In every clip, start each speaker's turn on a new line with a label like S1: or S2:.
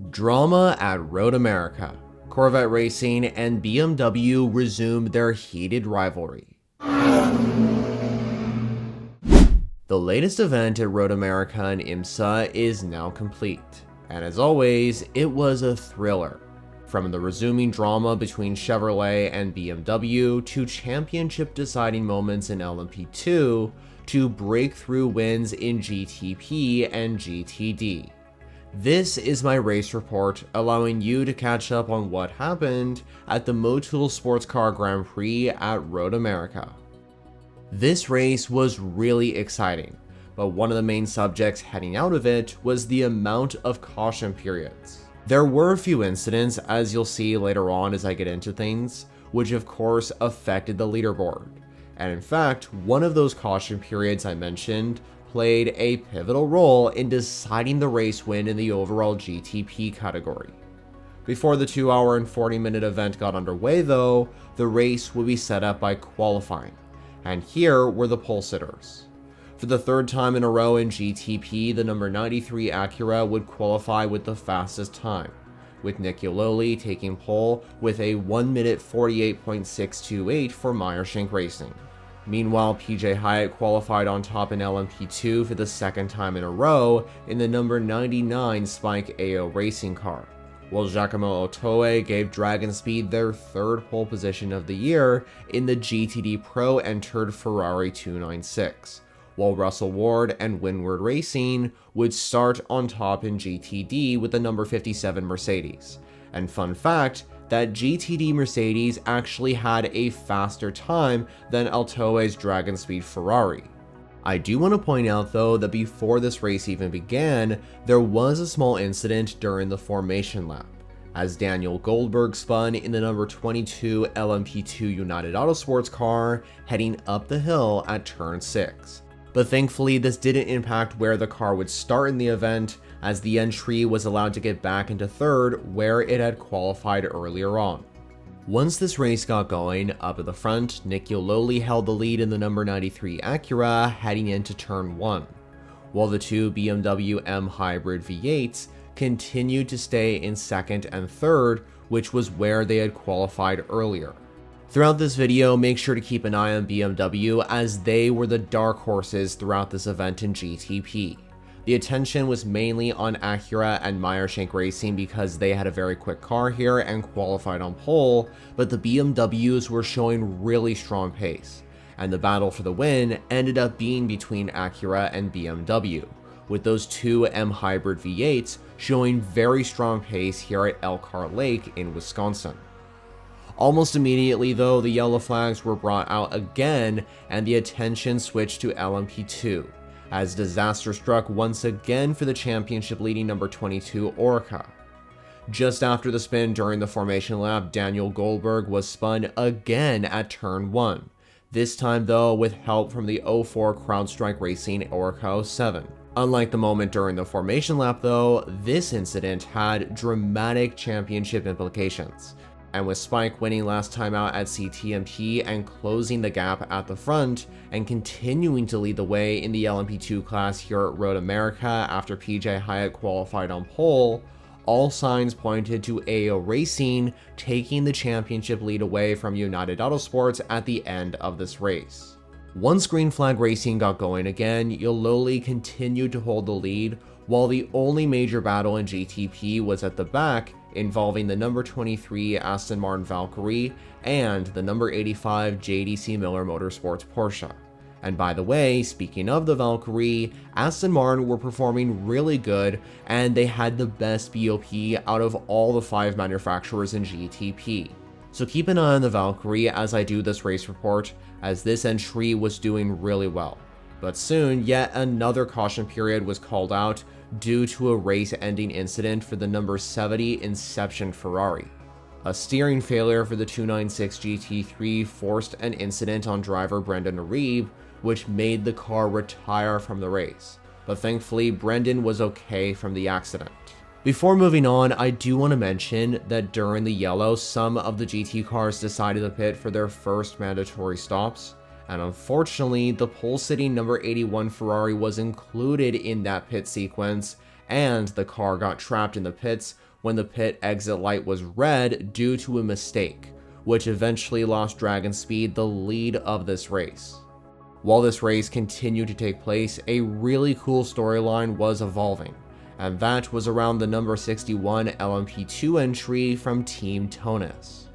S1: Drama at Road America. Corvette Racing and BMW resumed their heated rivalry. The latest event at Road America and IMSA is now complete, and as always, it was a thriller. From the resuming drama between Chevrolet and BMW to championship deciding moments in LMP2 to breakthrough wins in GTP and GTD. This is my race report, allowing you to catch up on what happened at the Motul Sports Car Grand Prix at Road America. This race was really exciting, but one of the main subjects heading out of it was the amount of caution periods. There were a few incidents, as you'll see later on as I get into things, which of course affected the leaderboard. And in fact, one of those caution periods I mentioned played a pivotal role in deciding the race win in the overall GTP category. Before the 2-hour and 40-minute event got underway though, the race would be set up by qualifying, and here were the pole sitters. For the third time in a row in GTP, the number 93 Acura would qualify with the fastest time, with Nick Yololi taking pole with a 1 minute 48.628 for Meyershank Racing. Meanwhile, PJ Hyatt qualified on top in LMP2 for the second time in a row in the number 99 Spike AO racing car, while Giacomo Otoe gave Dragon Speed their third pole position of the year in the GTD Pro entered Ferrari 296, while Russell Ward and Windward Racing would start on top in GTD with the number 57 Mercedes. And fun fact, that GTD Mercedes actually had a faster time than Altoe's Dragon Speed Ferrari. I do want to point out though that before this race even began, there was a small incident during the formation lap, as Daniel Goldberg spun in the number 22 LMP2 United Autosports car heading up the hill at turn 6. But thankfully this didn't impact where the car would start in the event, as the entry was allowed to get back into third where it had qualified earlier on. Once this race got going, up at the front, Nick Yololi held the lead in the number 93 Acura heading into turn 1, while the two BMW M Hybrid V8s continued to stay in second and third, which was where they had qualified earlier. Throughout this video, make sure to keep an eye on BMW, as they were the dark horses throughout this event in GTP. The attention was mainly on Acura and Meyershank Racing because they had a very quick car here and qualified on pole, but the BMWs were showing really strong pace, and the battle for the win ended up being between Acura and BMW, with those two M Hybrid V8s showing very strong pace here at Elkhart Lake in Wisconsin. Almost immediately though, the yellow flags were brought out again and the attention switched to LMP2, as disaster struck once again for the championship leading number 22 Oreca. Just after the spin during the formation lap, Daniel Goldberg was spun again at turn 1, this time though with help from the 04 CrowdStrike Racing Oreca 07. Unlike the moment during the formation lap though, this incident had dramatic championship implications, and with Spike winning last time out at CTMP and closing the gap at the front and continuing to lead the way in the LMP2 class here at Road America after PJ Hyatt qualified on pole, all signs pointed to AO Racing taking the championship lead away from United Autosports at the end of this race. Once Green Flag Racing got going again, Yololi continued to hold the lead, while the only major battle in GTP was at the back, involving the number 23 Aston Martin Valkyrie and the number 85 JDC Miller Motorsports Porsche. And by the way, speaking of the Valkyrie, Aston Martin were performing really good and they had the best BOP out of all the 5 manufacturers in GTP. So keep an eye on the Valkyrie as I do this race report, as this entry was doing really well. But soon, yet another caution period was called out due to a race-ending incident for the number 70 Inception Ferrari. A steering failure for the 296 GT3 forced an incident on driver Brendan Arieb, which made the car retire from the race, but thankfully Brendan was okay from the accident. Before moving on, I do want to mention that during the yellow, some of the GT cars decided to pit for their first mandatory stops, and unfortunately, the pole-sitting number 81 Ferrari was included in that pit sequence and the car got trapped in the pits when the pit exit light was red due to a mistake, which eventually lost Dragon Speed the lead of this race. While this race continued to take place, a really cool storyline was evolving, and that was around the number 61 LMP2 entry from Team Tonis.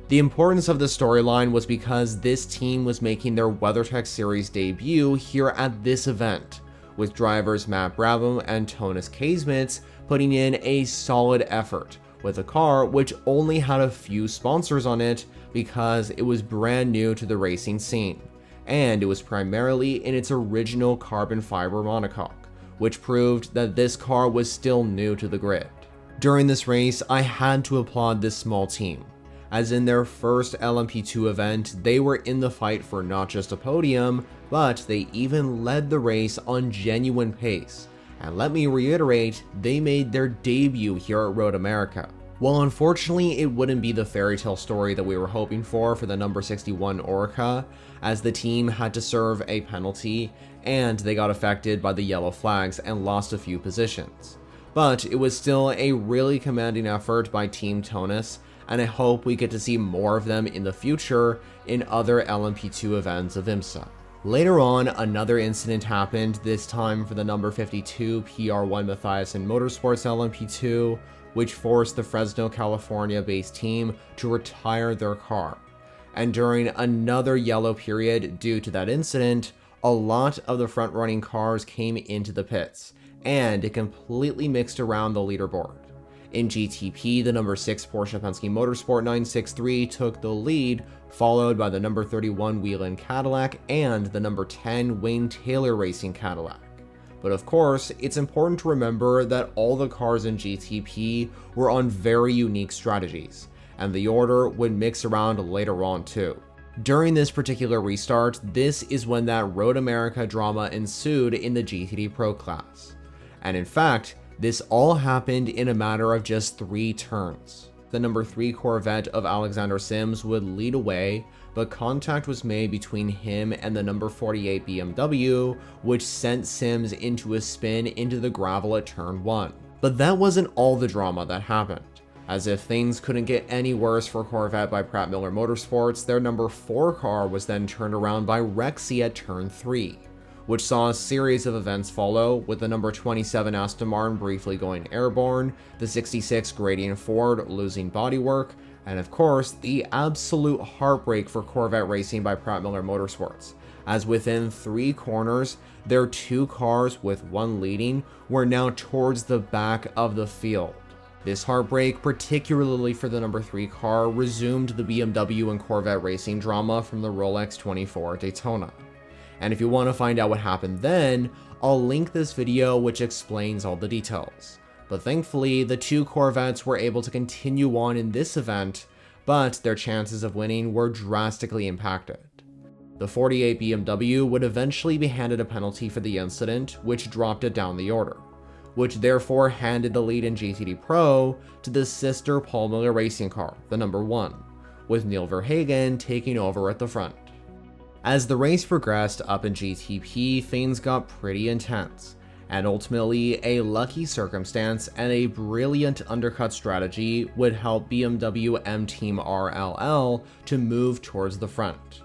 S1: The importance of this storyline was because this team was making their WeatherTech Series debut here at this event, with drivers Matt Brabham and Tonis Kazmitz putting in a solid effort, with a car which only had a few sponsors on it because it was brand new to the racing scene, and it was primarily in its original carbon fiber monocoque, which proved that this car was still new to the grid. During this race, I had to applaud this small team, as in their first LMP2 event, they were in the fight for not just a podium, but they even led the race on genuine pace. And let me reiterate, they made their debut here at Road America. While unfortunately it wouldn't be the fairy tale story that we were hoping for the number 61 Orica, as the team had to serve a penalty and they got affected by the yellow flags and lost a few positions. But it was still a really commanding effort by Team Tonis, and I hope we get to see more of them in the future in other LMP2 events of IMSA. Later on, another incident happened, this time for the number 52 PR1 Mathiasen Motorsports LMP2, which forced the Fresno, California-based team to retire their car. And during another yellow period due to that incident, a lot of the front-running cars came into the pits, and it completely mixed around the leaderboard. In GTP, the number 6 Porsche Penske Motorsport 963 took the lead, followed by the number 31 Whelen Cadillac and the number 10 Wayne Taylor Racing Cadillac. But of course, it's important to remember that all the cars in GTP were on very unique strategies, and the order would mix around later on too. During this particular restart, this is when that Road America drama ensued in the GTD Pro class. And in fact, this all happened in a matter of just 3 turns. The number 3 Corvette of Alexander Sims would lead away, but contact was made between him and the number 48 BMW, which sent Sims into a spin into the gravel at turn 1. But that wasn't all the drama that happened. As if things couldn't get any worse for Corvette by Pratt Miller Motorsports, their number 4 car was then turned around by Rexy at turn 3, which saw a series of events follow, with the number 27 Aston Martin briefly going airborne, the 66 Gradient Ford losing bodywork, and of course, the absolute heartbreak for Corvette racing by Pratt Miller Motorsports, as within 3 corners, their 2 cars, with 1 leading, were now towards the back of the field. This heartbreak, particularly for the number 3 car, resumed the BMW and Corvette racing drama from the Rolex 24 Daytona. And if you want to find out what happened then, I'll link this video which explains all the details. But thankfully, the 2 Corvettes were able to continue on in this event, but their chances of winning were drastically impacted. The 48 BMW would eventually be handed a penalty for the incident, which dropped it down the order, which therefore handed the lead in GTD Pro to the sister Paul Miller racing car, the number 1, with Neil Verhagen taking over at the front. As the race progressed up in GTP, things got pretty intense, and ultimately a lucky circumstance and a brilliant undercut strategy would help BMW M Team RLL to move towards the front.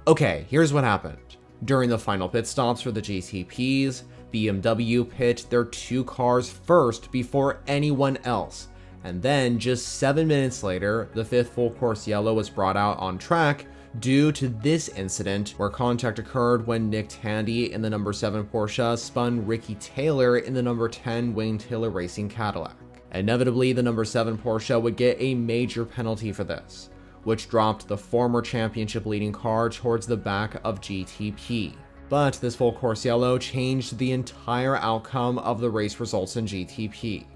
S1: Okay, here's what happened. During the final pit stops for the GTPs, BMW pit their 2 cars first before anyone else, and then just 7 minutes later, the 5th full course yellow was brought out on track due to this incident where contact occurred when Nick Tandy in the number 7 Porsche spun Ricky Taylor in the number 10 Wayne Taylor Racing Cadillac. Inevitably, the number 7 Porsche would get a major penalty for this, which dropped the former championship leading car towards the back of GTP. But this full course yellow changed the entire outcome of the race results in GTP.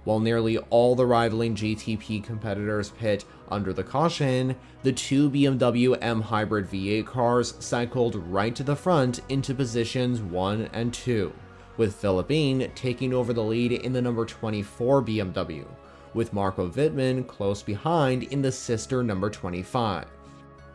S1: While nearly all the rivaling GTP competitors pit under the caution, the 2 BMW M Hybrid V8 cars cycled right to the front into positions 1 and 2, with Philippine taking over the lead in the number 24 BMW, with Marco Wittmann close behind in the sister number 25.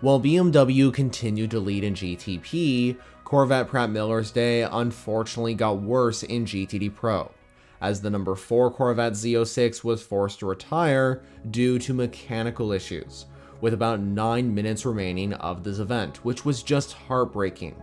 S1: While BMW continued to lead in GTP, Corvette Pratt Miller's day unfortunately got worse in GTD Pro, as the number 4 Corvette Z06 was forced to retire due to mechanical issues, with about 9 minutes remaining of this event, which was just heartbreaking.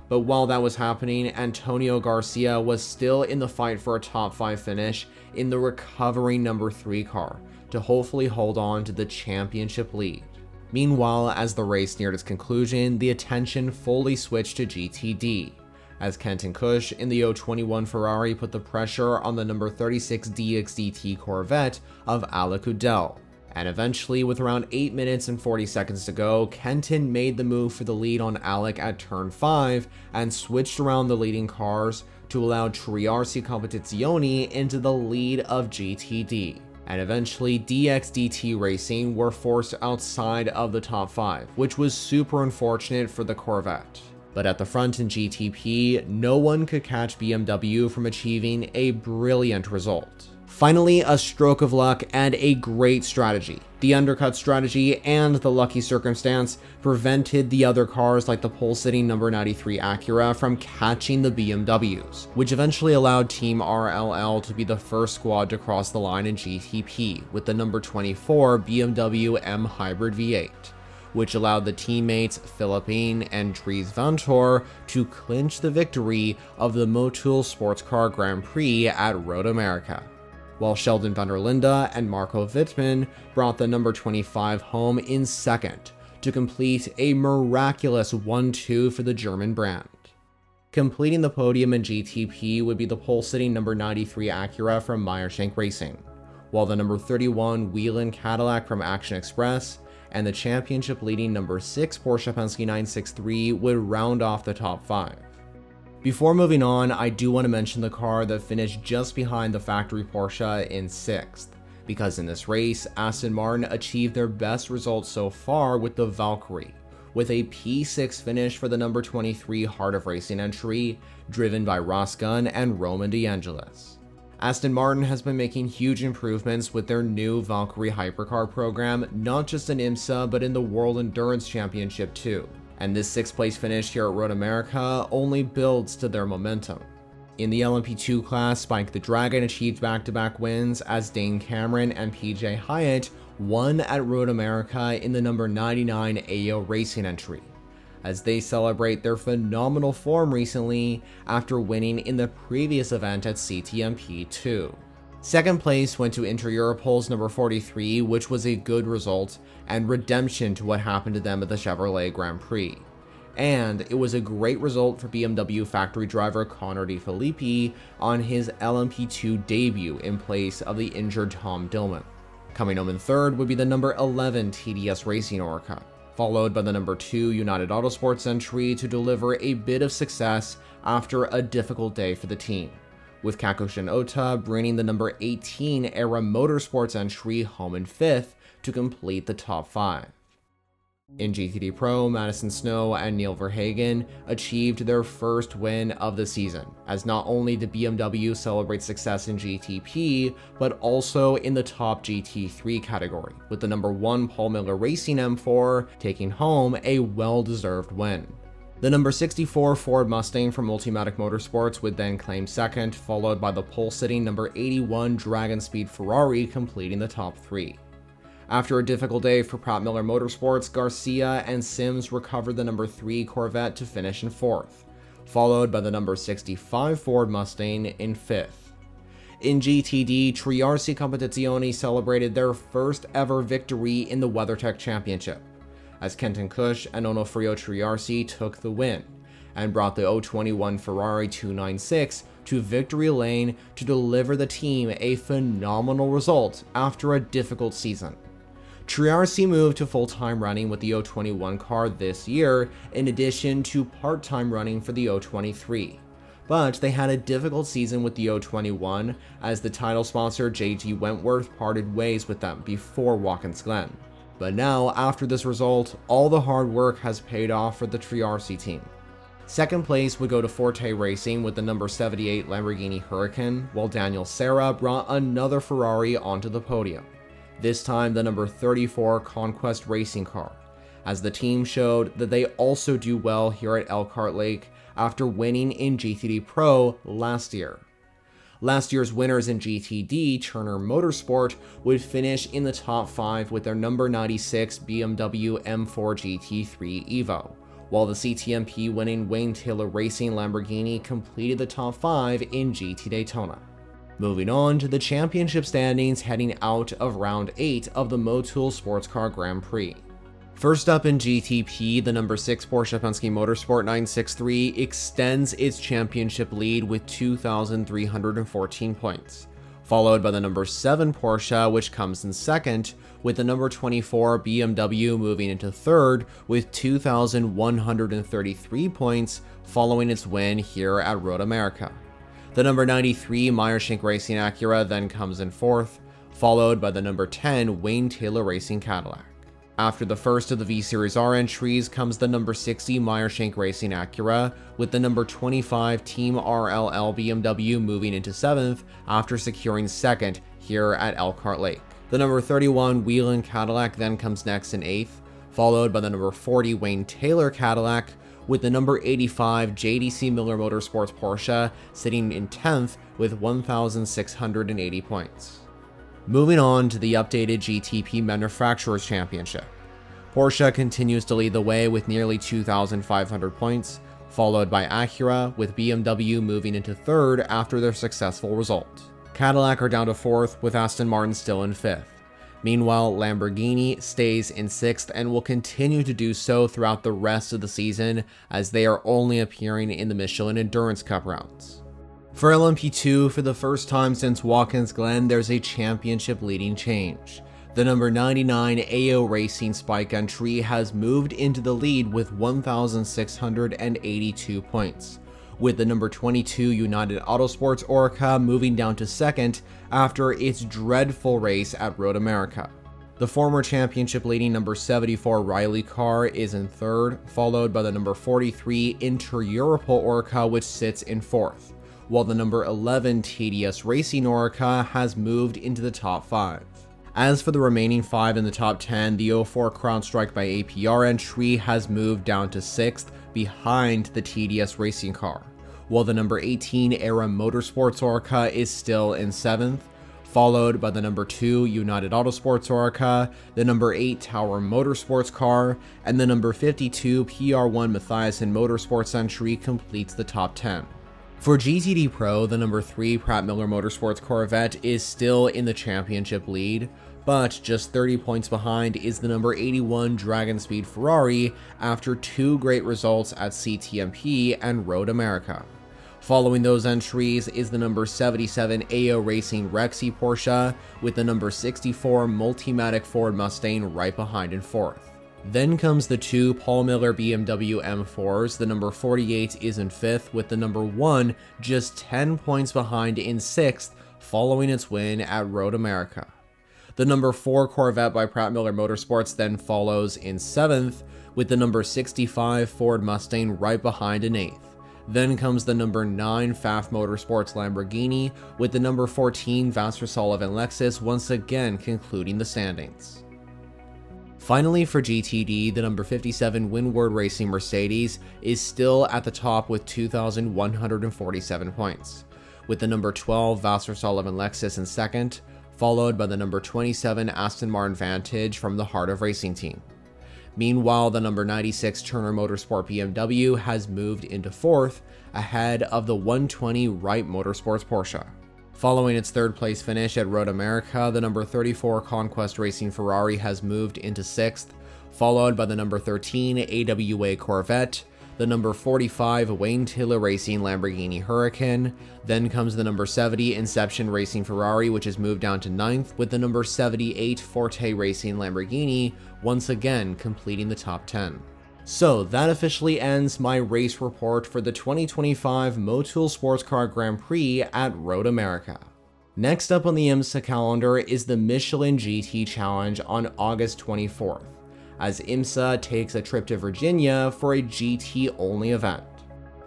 S1: But while that was happening, Antonio Garcia was still in the fight for a top 5 finish in the recovering number 3 car to hopefully hold on to the championship lead. Meanwhile, as the race neared its conclusion, the attention fully switched to GTD, as Kenton Kush in the 021 Ferrari put the pressure on the number 36 DXDT Corvette of Alec Udell. And eventually, with around 8 minutes and 40 seconds to go, Kenton made the move for the lead on Alec at turn 5 and switched around the leading cars to allow Triarsi Competizioni into the lead of GTD. And eventually, DXDT Racing were forced outside of the top 5, which was super unfortunate for the Corvette. But at the front in GTP, no one could catch BMW from achieving a brilliant result. Finally, a stroke of luck and a great strategy. The undercut strategy and the lucky circumstance prevented the other cars like the pole-sitting number 93 Acura from catching the BMWs, which eventually allowed Team RLL to be the first squad to cross the line in GTP with the number 24 BMW M Hybrid V8, which allowed the teammates Philippine and Dries Vanthoor to clinch the victory of the Motul Sports Car Grand Prix at Road America, while Sheldon van der Linde and Marco Wittmann brought the number 25 home in second to complete a miraculous 1-2 for the German brand. Completing the podium in GTP would be the pole-sitting number 93 Acura from Meyershank Racing, while the number 31 Whelen Cadillac from Action Express and the championship-leading number 6 Porsche Penske 963 would round off the top 5. Before moving on, I do want to mention the car that finished just behind the factory Porsche in 6th, because in this race, Aston Martin achieved their best results so far with the Valkyrie, with a P6 finish for the number 23 Heart of Racing entry, driven by Ross Gunn and Roman DeAngelis. Aston Martin has been making huge improvements with their new Valkyrie hypercar program, not just in IMSA but in the World Endurance Championship too. And this 6th place finish here at Road America only builds to their momentum. In the LMP2 class, Spike the Dragon achieved back-to-back wins as Dane Cameron and PJ Hyatt won at Road America in the number 99 AO Racing entry, as they celebrate their phenomenal form recently after winning in the previous event at CTMP2. Second place went to Inter Europol's number 43, which was a good result and redemption to what happened to them at the Chevrolet Grand Prix. And it was a great result for BMW factory driver Connor De Filippi on his LMP2 debut in place of the injured Tom Dillman. Coming home in third would be the number 11 TDS Racing Orca, followed by the number 2 United Autosports entry to deliver a bit of success after a difficult day for the team, with Kakushin Ota bringing the number 18 Era Motorsports entry home in 5th to complete the top 5. In GTD Pro, Madison Snow and Neil Verhagen achieved their first win of the season, as not only did BMW celebrate success in GTP, but also in the top GT3 category, with the number 1 Paul Miller Racing M4 taking home a well-deserved win. The number 64 Ford Mustang from Multimatic Motorsports would then claim second, followed by the pole-sitting number 81 Dragon Speed Ferrari completing the top 3. After a difficult day for Pratt Miller Motorsports, Garcia and Sims recovered the number 3 Corvette to finish in 4th, followed by the number 65 Ford Mustang in 5th. In GTD, Triarsi Competizioni celebrated their first ever victory in the WeatherTech Championship, as Kenton Kush and Onofrio Triarsi took the win, and brought the 021 Ferrari 296 to victory lane to deliver the team a phenomenal result after a difficult season. Triarsi moved to full-time running with the 021 car this year, in addition to part-time running for the 023. But they had a difficult season with the 021, as the title sponsor JG Wentworth parted ways with them before Watkins Glen. But now, after this result, all the hard work has paid off for the Triarsi team. Second place would go to Forte Racing with the number 78 Lamborghini Huracan, while Daniel Serra brought another Ferrari onto the podium, this time the number 34 Conquest Racing car, as the team showed that they also do well here at Elkhart Lake after winning in GTD Pro last year. Last year's winners in GTD, Turner Motorsport, would finish in the top 5 with their number 96 BMW M4 GT3 Evo, while the CTMP winning Wayne Taylor Racing Lamborghini completed the top 5 in GT Daytona. Moving on to the championship standings heading out of round 8 of the Motul Sports Car Grand Prix. First up in GTP, the number 6 Porsche Penske Motorsport 963 extends its championship lead with 2,314 points, followed by the number 7 Porsche, which comes in second, with the number 24 BMW moving into third with 2,133 points following its win here at Road America. The number 93 Meyershank Racing Acura then comes in fourth, followed by the number 10 Wayne Taylor Racing Cadillac. After the first of the V-Series R entries comes the number 60 Meyershank Racing Acura, with the number 25 Team RLL BMW moving into 7th after securing 2nd here at Elkhart Lake. The number 31 Whelen Cadillac then comes next in 8th, followed by the number 40 Wayne Taylor Cadillac, with the number 85 JDC Miller Motorsports Porsche sitting in 10th with 1,680 points. Moving on to the updated GTP Manufacturers Championship. Porsche continues to lead the way with nearly 2,500 points, followed by Acura, with BMW moving into third after their successful result. Cadillac are down to fourth, with Aston Martin still in fifth. Meanwhile, Lamborghini stays in sixth and will continue to do so throughout the rest of the season, as they are only appearing in the Michelin Endurance Cup rounds. For LMP2, for the first time since Watkins Glen, there's a championship leading change. The number 99 AO Racing Spike entry has moved into the lead with 1,682 points, with the number 22 United Autosports Orca moving down to second after its dreadful race at Road America. The former championship leading number 74 Riley car is in third, followed by the number 43 Inter Europol Orca, which sits in fourth, while the number 11 TDS Racing Orca has moved into the top 5. As for the remaining 5 in the top 10, the 04 CrowdStrike by APR entry has moved down to 6th behind the TDS Racing car, while the number 18 Era Motorsports Orca is still in 7th, followed by the number 2 United Autosports Orca, the number 8 Tower Motorsports car, and the number 52 PR1 Mathiasen Motorsports entry completes the top 10. For GTD Pro, the number 3 Pratt Miller Motorsports Corvette is still in the championship lead, but just 30 points behind is the number 81 Dragon Speed Ferrari after 2 great results at CTMP and Road America. Following those entries is the number 77 AO Racing Rexy Porsche, with the number 64 Multimatic Ford Mustang right behind in 4th. Then comes the 2 Paul Miller BMW M4s, the number 48 is in 5th, with the number 1 just 10 points behind in 6th following its win at Road America. The number 4 Corvette by Pratt Miller Motorsports then follows in 7th, with the number 65 Ford Mustang right behind in 8th. Then comes the number 9 Pfaff Motorsports Lamborghini, with the number 14 Vasser Sullivan Lexus once again concluding the standings. Finally, for GTD, the number 57 Windward Racing Mercedes is still at the top with 2,147 points, with the number 12 Vasser Sullivan Lexus in second, followed by the number 27 Aston Martin Vantage from the Heart of Racing team. Meanwhile, the number 96 Turner Motorsport BMW has moved into fourth, ahead of the 120 Wright Motorsports Porsche. Following its third place finish at Road America, the number 34 Conquest Racing Ferrari has moved into 6th, followed by the number 13 AWA Corvette, the number 45 Wayne Taylor Racing Lamborghini Huracan, then comes the number 70 Inception Racing Ferrari, which has moved down to 9th, with the number 78 Forte Racing Lamborghini once again completing the top 10. So that officially ends my race report for the 2025 Motul Sports Car Grand Prix at Road America. Next up on the IMSA calendar is the Michelin GT Challenge on August 24th, as IMSA takes a trip to Virginia for a GT-only event.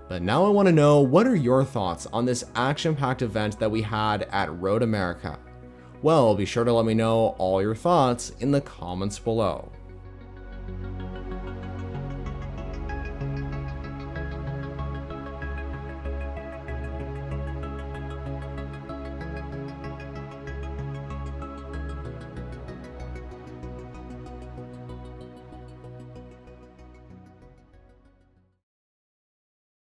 S1: But now I want to know, what are your thoughts on this action-packed event that we had at Road America? Well, be sure to let me know all your thoughts in the comments below.